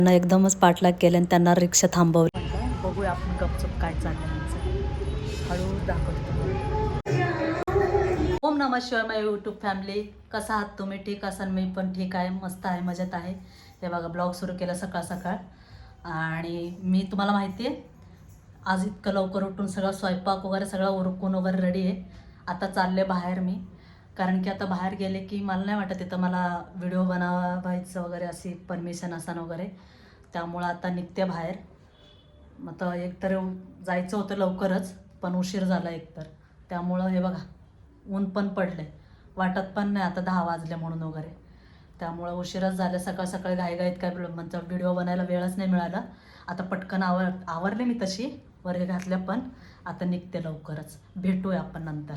त्यांना एकदमच पाठलाग केले आणि त्यांना रिक्षा थांबवली. बघूया आपण गपचूप काय चाललं हळू दाखवतो. ओम नमः शिवाय माझ्या यूट्यूब फॅमिली. कसा आहात तुम्ही? ठीक असाल? मी पण ठीक आहे, मस्त आहे, मजेत आहे. हे बघा ब्लॉग सुरू केला सकाळ सकाळ. आणि मी तुम्हाला माहिती आहे आज इतकं लवकर उठून सगळं स्वयंपाक वगैरे सगळं उरकून वगैरे रेडी आहे. आता चालले बाहेर मी, कारण की आता बाहेर गेले की मला नाही वाटत तिथं मला व्हिडिओ बनवायचं वगैरे अशी परमिशन असा वगैरे. त्यामुळं आता निघते बाहेर. मग तर एकतर जायचं होतं लवकरच, पण उशीर झाला एकतर. त्यामुळं हे बघा ऊन पण पडले, वाटत पण नाही आता 10 वाजले म्हणून वगैरे. त्यामुळं उशीरच झालं. सकाळ सकाळी घाईघाईत काय म्हणजे व्हिडिओ बनायला वेळच नाही मिळाला. आता पटकन आवरले मी, तशी वरे घातल्या, पण आता निघते लवकरच. भेटूया आपण नंतर.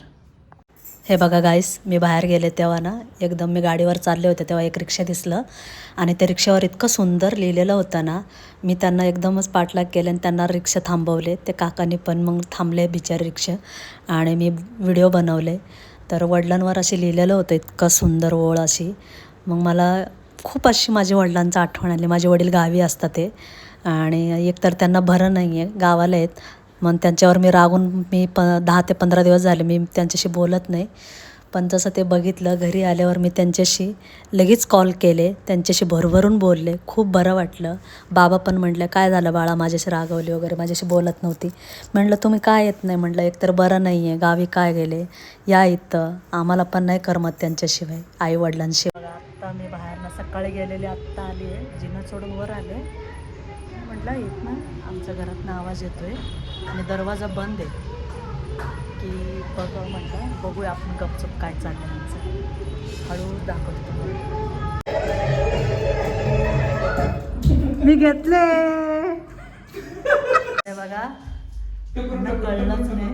हे बघा गाईस, मी बाहेर गेले तेव्हा ना एकदम मी गाडीवर चालले होते तेव्हा एक रिक्षा दिसलं आणि त्या रिक्षावर इतकं सुंदर लिहिलेलं होतं ना. मी त्यांना एकदमच पाठलाग केले आणि त्यांना रिक्षा थांबवले. ते काकांनी पण मग थांबले बिचारे रिक्षा आणि मी व्हिडिओ बनवले. तर वडिलांवर असे लिहिलेलं होतं, इतकं सुंदर ओळ अशी. मग मला खूप अशी माझ्या वडिलांचं आठवण आली. माझे वडील गावी असतात ते, आणि एकतर त्यांना बरं नाही आहे, गावाला आहेत. मग त्यांच्यावर मी रागून 10 ते 15 दिवस झाले मी त्यांच्याशी बोलत नाही. पण जसं ते बघितलं घरी आल्यावर मी त्यांच्याशी लगेच कॉल केले, त्यांच्याशी भरभरून बोलले. खूप बरं वाटलं. बाबा पण म्हटलं काय झालं बाळा, माझ्याशी रागवली वगैरे, माझ्याशी बोलत नव्हती. म्हटलं तुम्ही काय येत नाही, म्हटलं एकतर बरं नाही आहे, गावी काय गेले, या इथं. आम्हाला पण नाही करमत त्यांच्याशिवाय, आईवडिलांशिवाय. आत्ता मी बाहेरनं सकाळी गेलेले, आत्ता आली आहे, जिना सोडून वर आले. म्हटलं येत ना आमच्या घरातनं आवाज येतोय आणि दरवाजा बंद आहे की म्हटलं बघूया आपण गपचूप काय चाललं आमचं. हळू दाखवतो. मी घेतले हे बघा, कळलंच नाही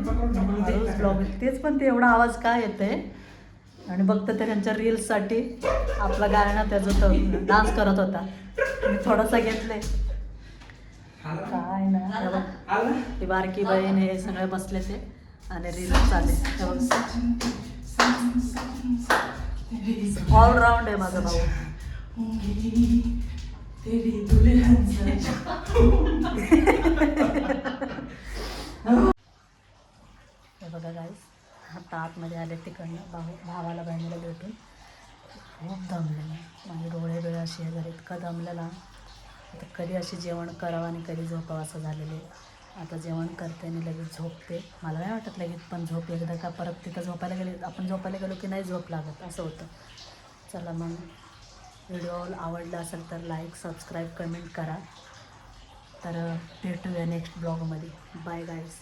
हळूच ब्लॉग. तेच पण ते एवढा आवाज काय येते आणि बघतं ते त्यांच्या रील्ससाठी आपला गाणं त्याचं तर डान्स करत होता. मी थोडासा घेतले काय ना. ही बारकी बहीण हे सगळे बसले ते आणि रील्स चालले. ऑलराऊंड आहे माझा भाऊ. हे बघा गाईस, आता आतमध्ये आले तिकडनं भावाला बहिणीला भेटून. खूप दमले माझे डोळे बिळे असे हे झाले, इतकं दमलेला. आता कधी अशी जेवण करावं आणि कधी झोपावं असं झालेले. आता जेवण करते आणि लगेच झोपते. मला नाही वाटत लगेच पण झोप एकदा का परत तिथं झोपायला गेले, आपण झोपायला गेलो की नाही झोप लागत, असं होतं. चला मग, व्हिडिओ आवडला असेल तर लाईक, सबस्क्राईब, कमेंट करा. तर भेटूया नेक्स्ट ब्लॉगमध्ये. Bye guys.